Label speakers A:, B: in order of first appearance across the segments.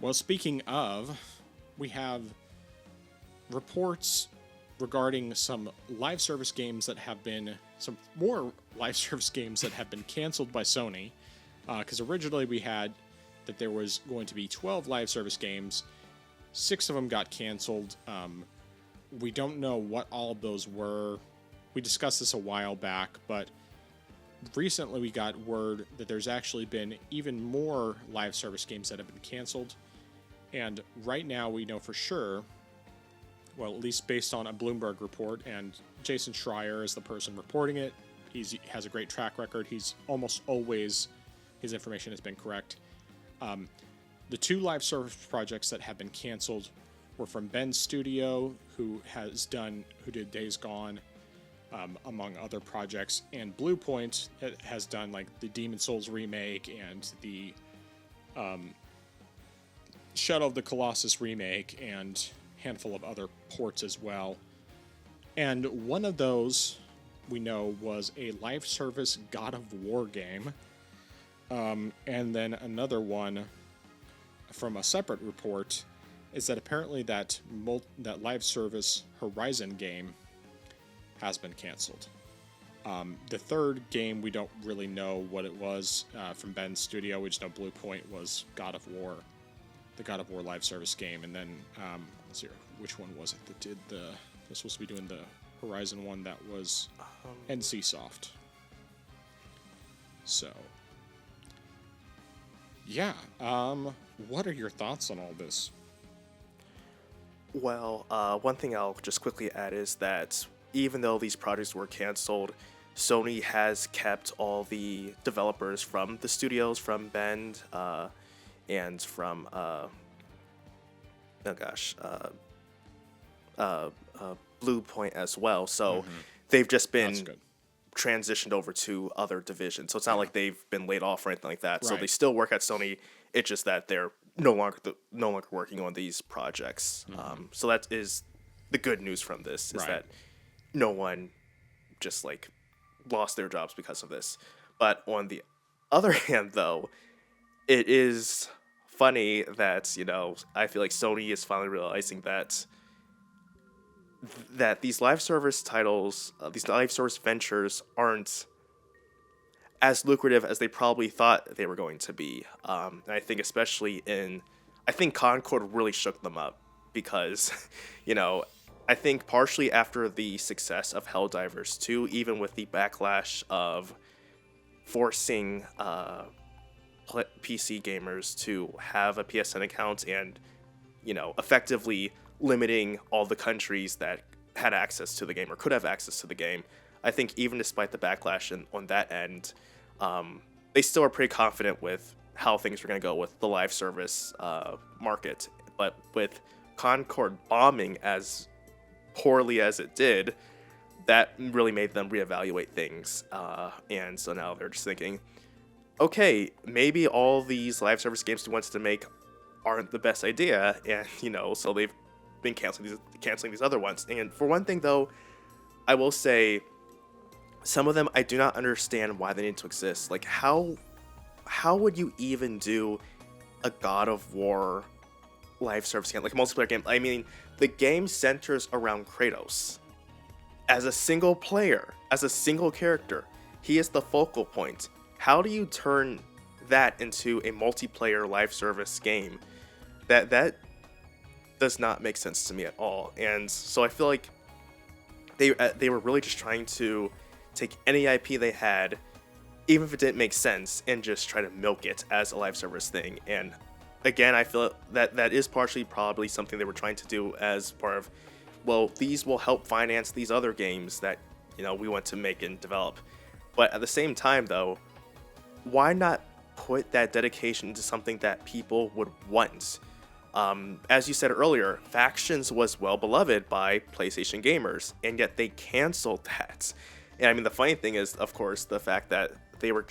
A: Well, speaking of, we have reports regarding some live service games that have been some more live service games that have been canceled by Sony. Because originally we had that there was going to be 12 live service games. 6 of them got canceled. We don't know what all of those were. We discussed this a while back, but recently we got word that there's actually been even more live service games that have been canceled. And right now we know for sure, well, at least based on a Bloomberg report, and Jason Schreier is the person reporting it. He has a great track record. He's almost always, his information has been correct. The 2 live service projects that have been canceled were from Ben's studio, who did Days Gone, among other projects, and Bluepoint has done like the Demon Souls remake and the Shadow of the Colossus remake and handful of other ports as well. And one of those we know was a live service God of War game. And then another one from a separate report is that apparently that live service Horizon game has been canceled. The third game, we don't really know what it was from Ben's studio. We just know Bluepoint was God of War, the God of War live service game. And then, let's see, which one was it that did they're supposed to be doing the Horizon one that was NCSoft. So, yeah. What are your thoughts on all this?
B: Well, one thing I'll just quickly add is that even though these projects were canceled, Sony has kept all the developers from the studios, from Bend, and from Blue Point as well. So they've just been transitioned over to other divisions. So it's not like they've been laid off or anything like that. Right. So they still work at Sony. It's just that they're no longer working on these projects. So that is the good news from this, is that no one just like lost their jobs because of this. But on the other hand, though, it is funny that, I feel like Sony is finally realizing that these live service titles, these live service ventures aren't as lucrative as they probably thought they were going to be. And I think especially I think Concord really shook them up because, I think partially after the success of Helldivers 2, even with the backlash of forcing PC gamers to have a PSN account and, effectively limiting all the countries that had access to the game or could have access to the game, I think even despite the backlash on that end, they still are pretty confident with how things were going to go with the live service market. But with Concord bombing as poorly as it did, that really made them reevaluate things. And so now they're just thinking, okay, maybe all these live service games they wanted to make aren't the best idea. And, so they've been canceling these other ones. And for one thing, though, I will say some of them I do not understand why they need to exist. Like, how would you even do a God of War live service game, like a multiplayer game? I mean, the game centers around Kratos. As a single player, as a single character, he is the focal point. How do you turn that into a multiplayer live service game? That does not make sense to me at all. And so I feel like they were really just trying to take any IP they had, even if it didn't make sense, and just try to milk it as a live service thing. And again, I feel that is partially probably something they were trying to do as part of, well, these will help finance these other games that, we want to make and develop. But at the same time, though, why not put that dedication into something that people would want? As you said earlier, Factions was well beloved by PlayStation gamers, and yet they canceled that. And I mean, the funny thing is, of course, the fact that they were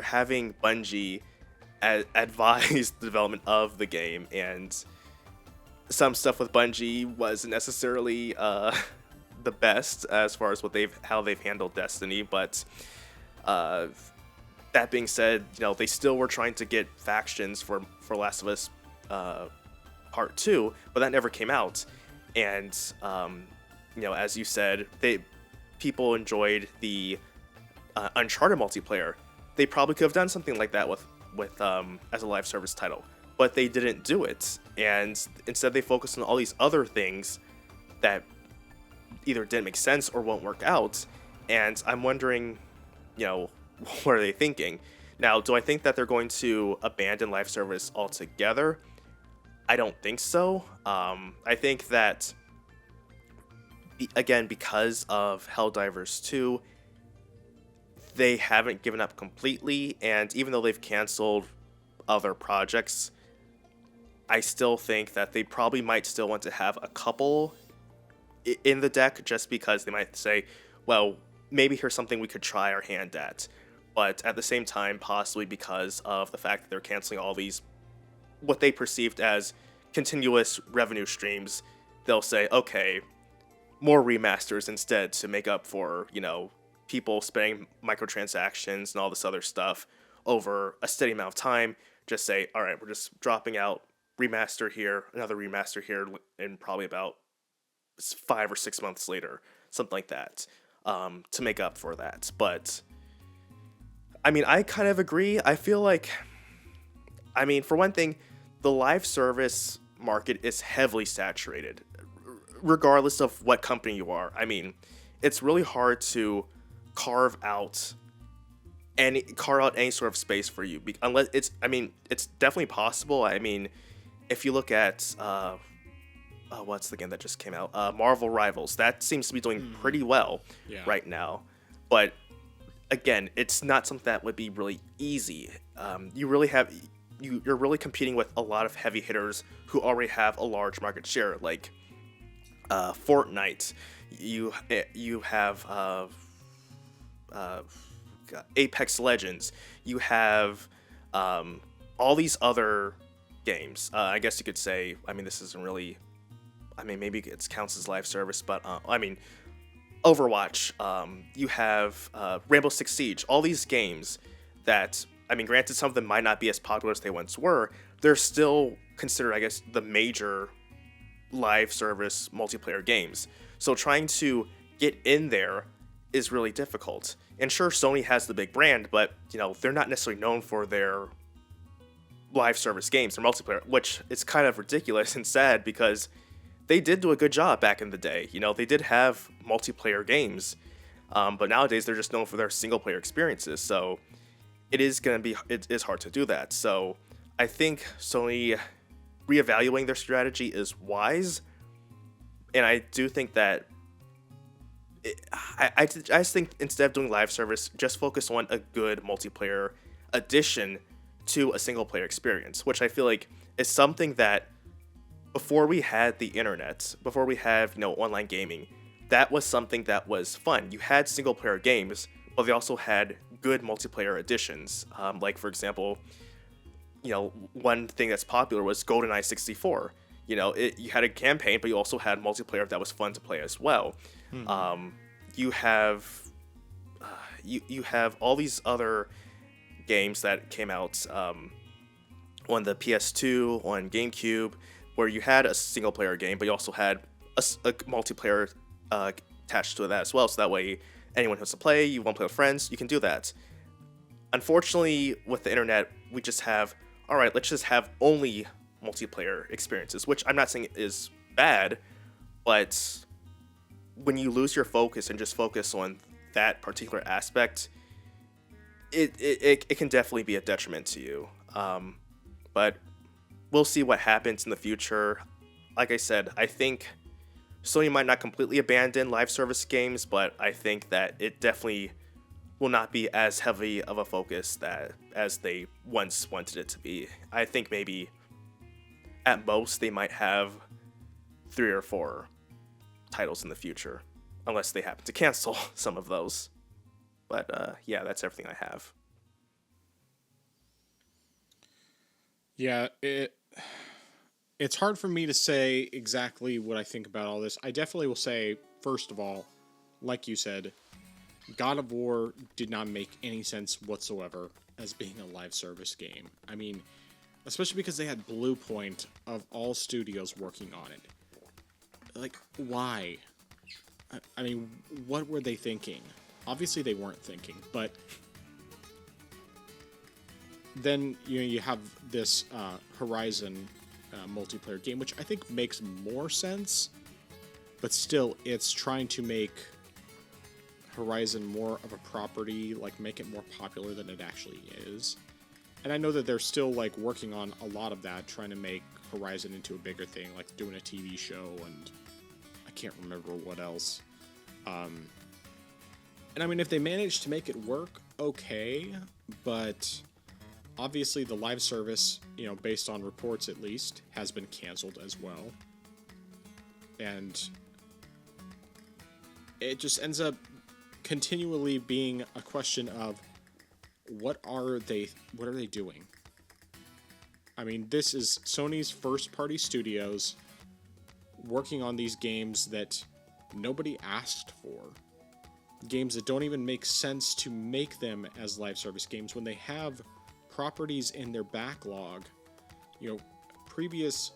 B: having Bungie advise the development of the game, and some stuff with Bungie wasn't necessarily the best as far as how they've handled Destiny, but that being said, they still were trying to get factions for Last of Us Part 2, but that never came out. And as you said, people enjoyed the Uncharted multiplayer. They probably could have done something like that with as a live service title, but they didn't do it. And instead, they focused on all these other things that either didn't make sense or won't work out. And I'm wondering, what are they thinking? Now, do I think that they're going to abandon live service altogether? I don't think so. I think that, again, because of Helldivers 2, they haven't given up completely, and even though they've canceled other projects, I still think that they probably might still want to have a couple in the deck, just because they might say, well, maybe here's something we could try our hand at. But at the same time, possibly because of the fact that they're canceling all these, what they perceived as continuous revenue streams, they'll say, okay, more remasters instead to make up for, people spending microtransactions and all this other stuff over a steady amount of time. Just say, all right, we're just dropping out remaster here, another remaster here, and probably about 5 or 6 months later, something like that, to make up for that. But I mean, I kind of agree. I feel like, for one thing, the live service market is heavily saturated, regardless of what company you are. It's really hard to carve out any sort of space for you, unless it's definitely possible. If you look at what's the game that just came out, Marvel Rivals, that seems to be doing pretty well right now, but again, it's not something that would be really easy. You're really competing with a lot of heavy hitters who already have a large market share, like Fortnite. You have Apex Legends. You have all these other games. I guess you could say, this isn't really, maybe it counts as live service, but Overwatch. You have Rainbow Six Siege. All these games that, granted, some of them might not be as popular as they once were. They're still considered, I guess, the major live service multiplayer games. So trying to get in there is really difficult. And sure, Sony has the big brand, but they're not necessarily known for their live service games or multiplayer, which is kind of ridiculous and sad because they did do a good job back in the day. They did have multiplayer games, but nowadays they're just known for their single player experiences. So it is hard to do that. So I think Sony reevaluating their strategy is wise, and I do think that I just think instead of doing live service, just focus on a good multiplayer addition to a single player experience, which I feel like is something that before we had the internet, before we have online gaming, that was something that was fun. You had single player games, but they also had good multiplayer additions. Like for example, one thing that's popular was GoldenEye 64. You had a campaign, but you also had multiplayer that was fun to play as well. You have all these other games that came out on the PS2, on GameCube, where you had a single player game, but you also had a multiplayer attached to that as well. So that way, anyone who wants to play, you want to play with friends, you can do that. Unfortunately, with the internet, we just have, all right, let's just have only multiplayer experiences, which I'm not saying is bad, but when you lose your focus and just focus on that particular aspect, it can definitely be a detriment to you. But we'll see what happens in the future. Like I said, I think Sony might not completely abandon live service games, but I think that it definitely will not be as heavy of a focus as they once wanted it to be. I think maybe at most they might have 3 or 4 titles in the future, unless they happen to cancel some of those. But yeah, that's everything I have.
A: Yeah, it's hard for me to say exactly what I think about all this. I definitely will say, first of all, like you said, God of War did not make any sense whatsoever as being a live service game. I mean, especially because they had Blue Point of all studios working on it. Like, why? I mean, what were they thinking? Obviously, they weren't thinking, but then you have this Horizon multiplayer game, which I think makes more sense, but still, it's trying to make Horizon more of a property, like make it more popular than it actually is. And I know that they're still like working on a lot of that, trying to make Horizon into a bigger thing, like doing a TV show, and I can't remember what else. And I mean, if they manage to make it work, okay, but obviously the live service, based on reports at least, has been canceled as well. And it just ends up continually being a question of what are they doing? I mean, this is Sony's first party studios working on these games that nobody asked for. Games that don't even make sense to make them as live service games when they have properties in their backlog, previous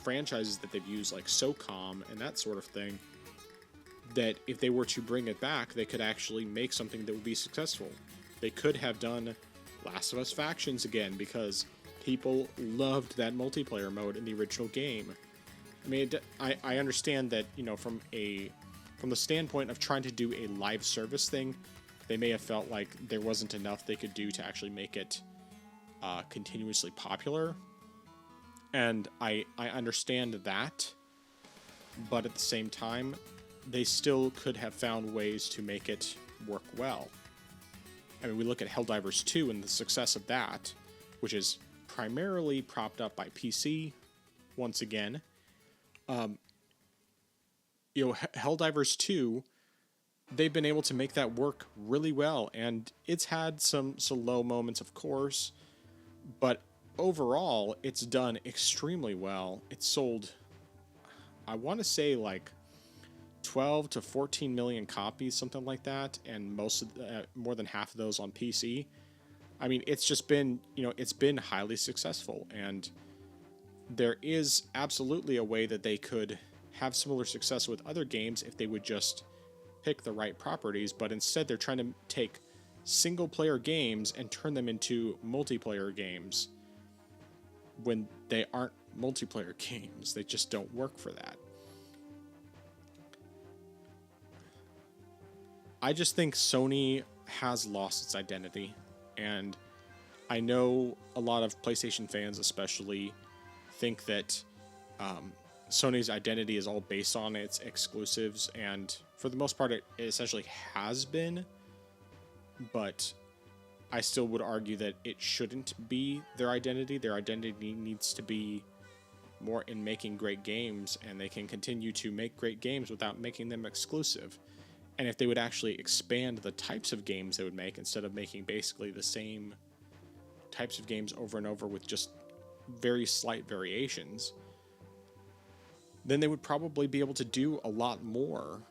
A: franchises that they've used like SOCOM and that sort of thing, that if they were to bring it back, they could actually make something that would be successful. They could have done Last of Us Factions again because people loved that multiplayer mode in the original game. I mean, I understand that, from the standpoint of trying to do a live service thing, they may have felt like there wasn't enough they could do to actually make it continuously popular. And I understand that, but at the same time, they still could have found ways to make it work well. I mean, we look at Helldivers 2 and the success of that, which is primarily propped up by PC, once again. Helldivers 2, they've been able to make that work really well, and it's had some low moments, of course, but overall, it's done extremely well. It's sold, I want to say, like 12 to 14 million copies, something like that, and more than half of those on PC. I mean, it's just been, it's been highly successful, and there is absolutely a way that they could have similar success with other games if they would just pick the right properties, but instead they're trying to take single-player games and turn them into multiplayer games when they aren't multiplayer games. They just don't work for that. I just think Sony has lost its identity, and I know a lot of PlayStation fans especially think that Sony's identity is all based on its exclusives, and for the most part it essentially has been, but I still would argue that it shouldn't be their identity. Their identity needs to be more in making great games, and they can continue to make great games without making them exclusive. And if they would actually expand the types of games they would make instead of making basically the same types of games over and over with just very slight variations, then they would probably be able to do a lot more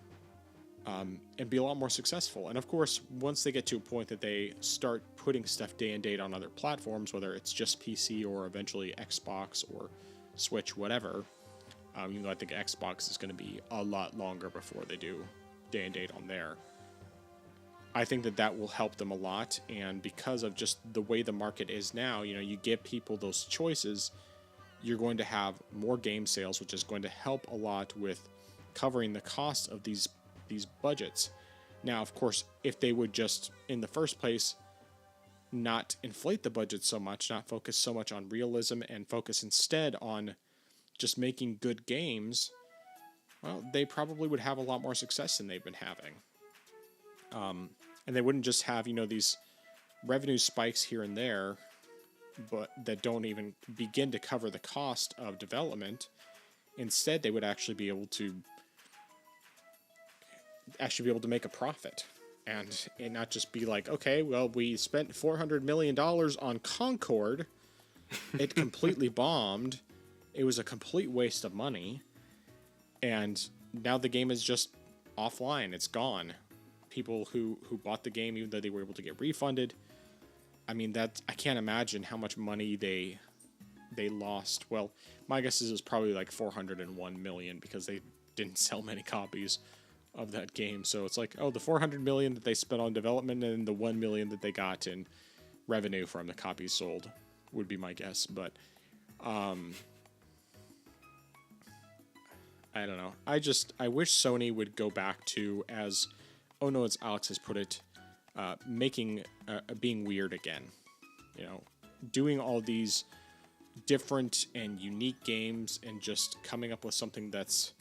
A: and be a lot more successful. And of course, once they get to a point that they start putting stuff day and date on other platforms, whether it's just PC or eventually Xbox or Switch, whatever, even though I think Xbox is going to be a lot longer before they do day and date on there, I think that will help them a lot. And because of just the way the market is now, you give people those choices, you're going to have more game sales, which is going to help a lot with covering the cost of these budgets. Now, of course, if they would just, in the first place, not inflate the budget so much, not focus so much on realism, and focus instead on just making good games, well, they probably would have a lot more success than they've been having. And they wouldn't just have, these revenue spikes here and there, but that don't even begin to cover the cost of development. Instead, they would actually be able to make a profit, and not just be like, okay, well, we spent $400 million on Concord. It completely bombed. It was a complete waste of money. And now the game is just offline. It's gone. people who bought the game, even though they were able to get refunded. I mean, I can't imagine how much money they lost. Well, my guess is it was probably like 401 million because they didn't sell many copies of that game. So it's like, oh, the 400 million that they spent on development and the 1 million that they got in revenue from the copies sold would be my guess. But I don't know. I wish Sony would go back to, as Oh No, It's Alex has put it, being weird again. You know, doing all these different and unique games and just coming up with something that's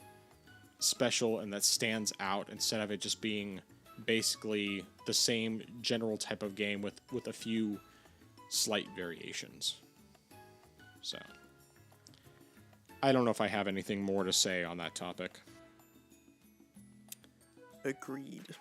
A: special and that stands out instead of it just being basically the same general type of game with a few slight variations. So, I don't know if I have anything more to say on that topic.
B: Agreed.